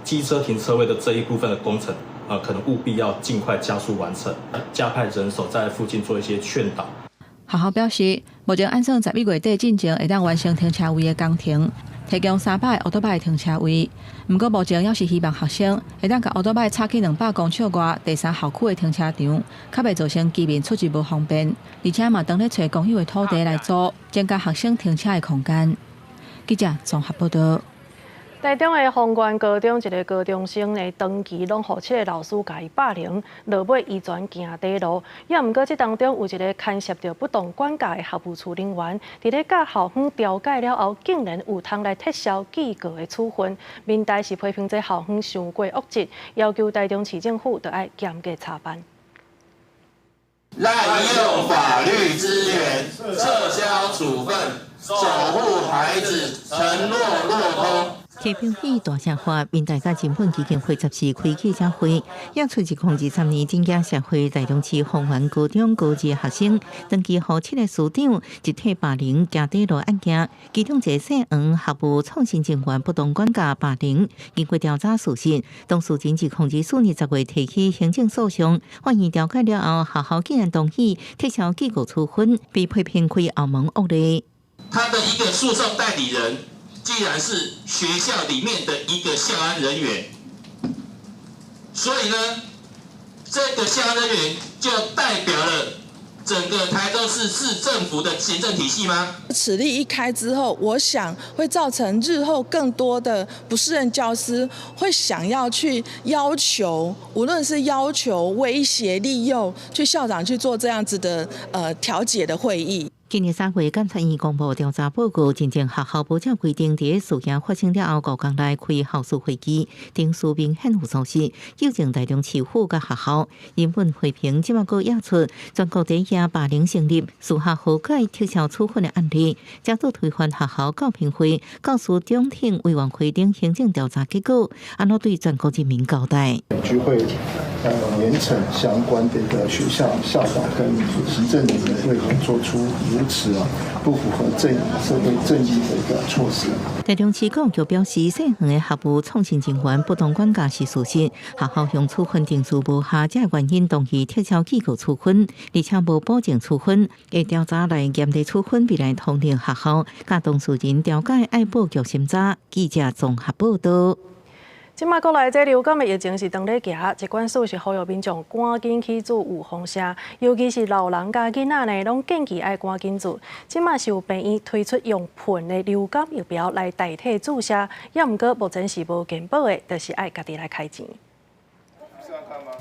机车停车位的这一部分的工程，可能务必要尽快加速完成，加派人手在附近做一些劝导。学校表示，目前按算11月底进前会当完成停车位的工程，提供3摆奥多拜停车位。不过目前也是希望学生会当把奥多拜插去200公尺外第3校区的停车场，较袂造成居民出入无方便，而且嘛当咧找公有的土地来租，增加学生停车的空间。记者综合报道。台中的丰原高中一个高中生呢，长期拢互七个老师甲伊霸凌，落尾伊全行地路。也毋过，这当中有一个牵涉到不当管教的校务处人员，伫咧甲校方调解了后，竟然有通来撤销记过的处分。民代是批评这校方伤过恶质，要求台中市政府得爱严格查办。滥用法律资源，撤销处分，守护孩子，承诺落空。提标语大声话，民代甲政府基金会14开记者会，也出自2023年政经社会台中市丰原高中高级学生登记互7个师长集体霸凌行地路案件，其中一个姓黄学务创新情员不当管教霸凌，经过调查事实，当事人自2024年10月提起行政诉讼，法院调解了后，学校竟然同意撤销记过处分，被批评开后门恶例。他的一个诉讼代理人，既然是学校里面的一个校安人员，所以呢，这个校安人员就代表了整个台中市政府的行政体系吗？此例一开之后，我想会造成日后更多的不适任教师会想要去要求，无论是要求、威胁、利诱，去校长去做这样子的调解的会议。今年3月，检察院公布调查报告，真正学校保障规定，在事件发生了后5天内开校事会议，定数明显有疏失，纠正台中市府甲学校。人本批评即马阁压出全国第一霸凌成立、属下和解撤销处分的案例，加速推翻学校教评会、教师中庭委员会等行政调查结果，安怎对全国人民交代？聚会严惩相关的一个学校校长跟行政人员为何做出如此不符合社会正义的一个措施。台中市教育局表示，姓黄的学务创新情员不当管教是事实，学校向处分定数无下，这原因同意撤销记过处分，而且无保证处分，会调查来严厉处分，未来通令学校甲当事人调解爱报局审查。记者综合报道。即马国内这流感的疫情是当咧行，疾管署是呼吁民众赶紧去做预防针，尤其是老人甲囡仔呢，拢建议爱赶紧做。即马是有病院推出用喷的流感疫苗来代替注射，也毋过目前是无健保的，就是爱家己来开钱。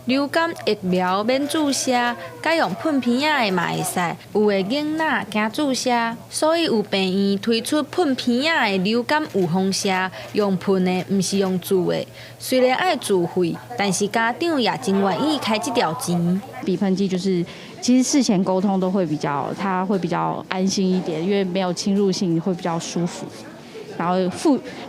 流感疫苗免注射，改用喷片仔的嘛会使。有的囡仔惊注射，所以有病院推出喷片仔的流感预防针，用喷的，毋是用注的。虽然爱自费，但是家长也真愿意开这条钱。鼻喷剂就是其实事前沟通都会他会比较安心一点，因为没有侵入性，会比较舒服。然后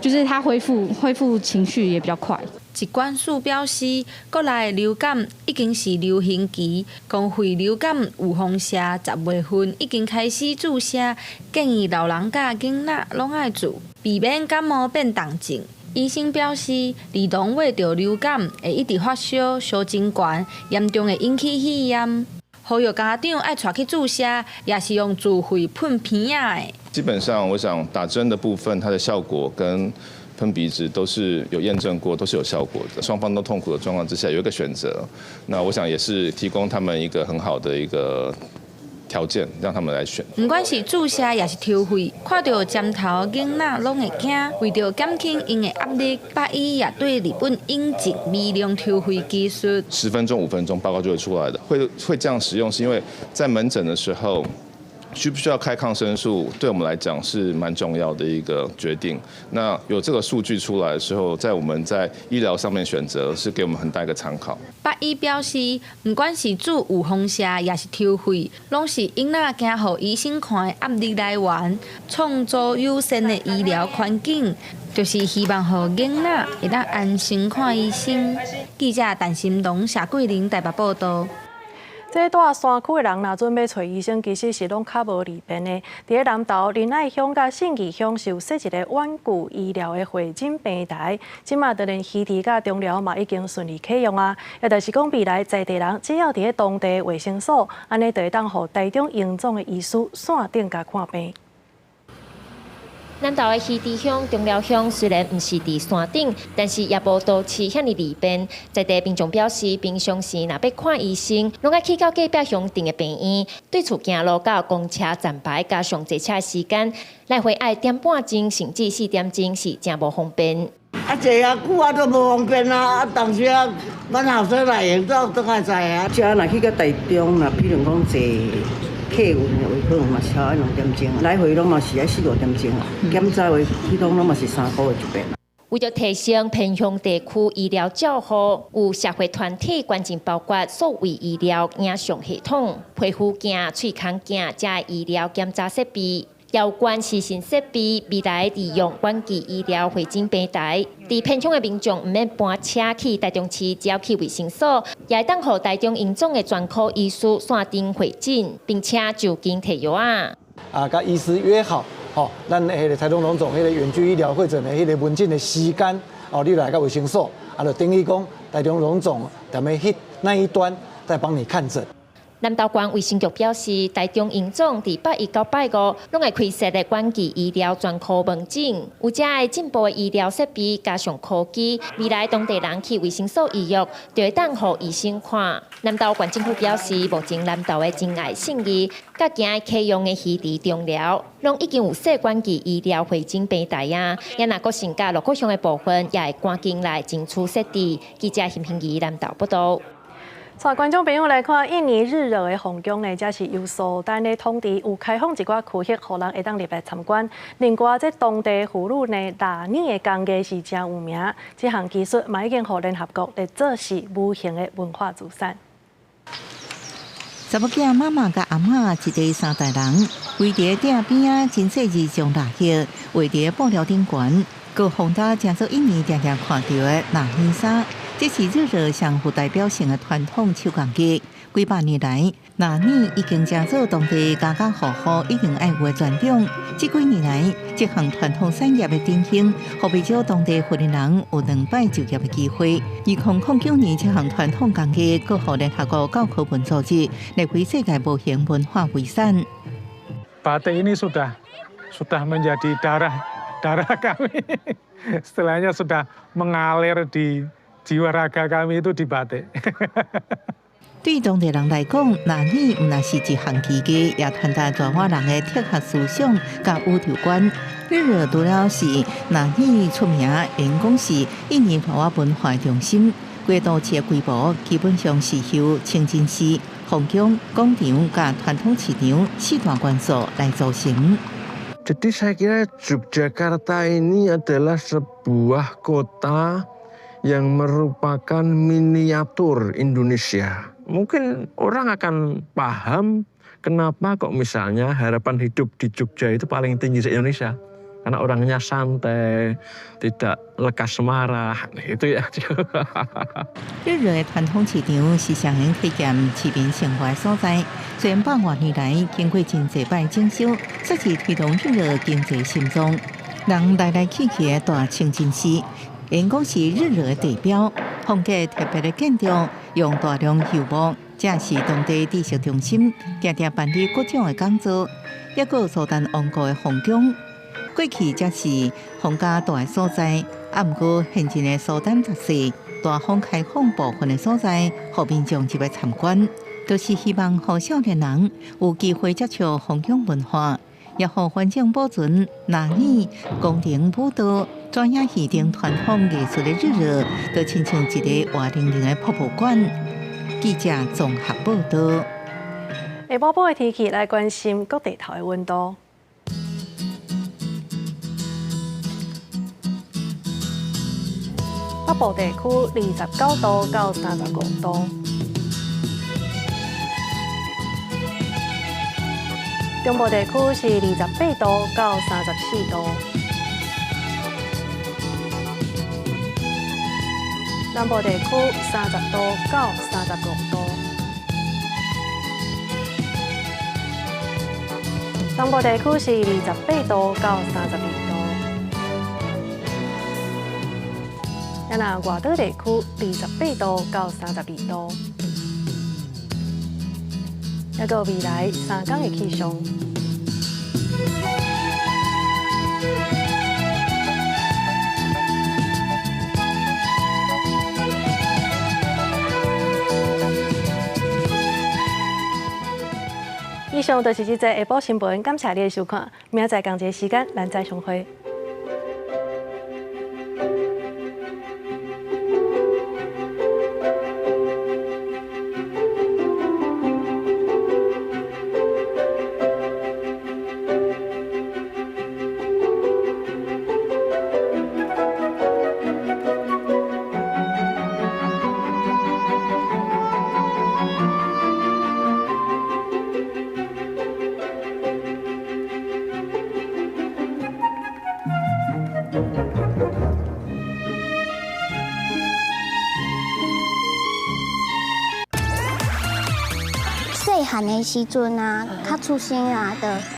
就是他恢复情绪也比较快。疾管署表示，国内流感已经是流行期，公费流感预防针10月份已经开始注射，建议老人甲囡仔拢爱做，避免感冒变重症。医生表示，儿童患着流感会一直发烧，烧真悬，严重会引起肺炎。呼吁家长爱带去注射，也是用自费喷片仔的。基本上，我想打针的部分，它的效果跟吞鼻质都是有验证过，都是有效果的。双方都痛苦的状况之下，有一个选择，那我想也是提供他们一个很好的一个条件，让他们来选。不管是注射也是抽血，看到针头囡仔拢会惊，为着减轻因的压力，北医也对日本引进微量抽血技术。10分钟、5分钟报告就会出来的。会这样使用，是因为在门诊的时候。需不需要开抗生素，对我们来讲是蛮重要的一个决定。那有这个数据出来的时候，在我们在医疗上面选择，是给我们很大一个参考。北医表示，不管是注有放射也是抽血，拢是囡仔惊互医生看的压力来源，创造友善的医疗环境，就是希望互囡仔会当安心看医生。记者陈心龙、谢桂玲台北报道。这大山区的人若准备找医生，其实是拢较无利便的。伫个南投仁爱乡甲信义乡是有设一个稳固医疗的会诊平台，即马就连西堤甲中寮嘛已经顺利启用啊。也就是讲，未来在地人只要伫个当地卫生所，安尼就会当互台中荣总的医师线顶甲看病。南投的西堤乡、中寮乡虽然不是伫山顶，但是也无都市遐尼利便。在地民众表示，平常时若要看医生，拢爱去到隔壁乡镇的病院，对厝行路到公车站牌加上坐车的时间，来回爱1.5钟甚至4点钟是真无方便。坐啊久啊都无方便啊！当时啊，阮后生来用都爱知啊。遮若去到台中，若比如讲坐。客运的话，可能嘛是要2点钟，来回拢嘛是要4、5点钟啊。检查话，去拢嘛是3个月一遍。为了提升偏乡地区医疗照护，有社会团体关键包括所谓医疗影像系统、皮肤镜、喙孔镜加医疗检查设备。有关是新设备，未来利用关机医疗会诊平台，伫偏乡的民众唔免搬车去台中市，只要去卫生所，也会当互台中荣总的专科医师线顶会诊，并且就近摕药啊。甲医师约好，咱迄个台中荣总迄个远距医疗会诊的迄个门诊的时间，你来到卫生所，就等于讲台中荣总踮咧那一端在帮你看诊。南投县卫生局表示，台中荣总伫8、1到8、5，拢会开设的关机医疗专科门诊，有遮个进步的医疗设备加上科技，未来当地人去卫生所预约，就会当互医生看。南投县政府表示，目前南投的真爱信义，甲今启用的西堤中寮，拢已经有设关机医疗会诊平台啊。也若阁剩下6个乡的部分，也会赶紧来争取设置。记者邢平仪南投报道。带观众朋友来看，印尼日热的风景呢，才是由苏丹的通知有开放一寡区域，互人会当入来参观。另外，这当地妇女呢，拿捏的工艺是真有名，这项技术嘛已经互联合国来做是无形的文化资产。查某囝妈妈甲阿嬷一家3代人，围伫店边啊，真细致将蜡叶围伫布料顶悬，佮放大正做印尼常常看到的拿捏衫。这是日热上富代表性的传统手工艺，几百年来，拿捏已经成做当地家家户户一定爱有的传统。这几年来，这项传统产业的振兴，互不少当地妇女人有2摆就业的机会。2009年，这项传统工艺佮互联合国教科文组织列为世界无形文化遗产。Batik ini sudah menjadi darah kami. Istilahnya sudah mengalir di jiwa raga kami itu di batik。对当地人来讲，拿捏唔那是一项技艺，也传达全华人的贴合思想甲宇宙观。日热除了是拿捏出名，因讲是印尼华文化中心。规都市的规模基本上是由清真寺、皇宫、广场甲传统市场4大元素来组成。Jadi saya kira Yogyakarta ini adalah sebuah kota yang merupakan miniatur Indonesia. Mungkin orang akan paham kenapa kok misalnya harapan hidup di Jogja itu paling tinggi di Indonesia. Karena orangnya santai, tidak lekas marah, itu ya. 日热的传统市场是上行体验市民生活的所在，虽然100多年来经过真济摆整修，说是推动日热经济心中，人来来去去的大清真寺，因讲是日热的地标。风格特别的建筑，用大量柚木，这是当地知识中心，常常办理各种的讲座，也有苏丹王国的皇宫。过去则是风家大的所在，毋过现今的苏丹特市大风开放部分的所在，互民众入来参观，都是希望互少年人有机会接触风景文化，也互环境保存、男女、宫廷舞蹈、专业戏等传统艺术的日落，都亲像一个活灵灵的博物馆。记者综合报道。下晡晡的天气来关心各地头的温度。北部地区29度到35度，中部地區是28度到34度，南部地區30度到36度，東部地區是28度到32度。咱外島地區28度到32度。一個未來3天的氣象。以上就是這則下晡新聞，感謝你的收看。明仔載同一時間，咱再相會。細漢的時陣啊，較粗心啊的。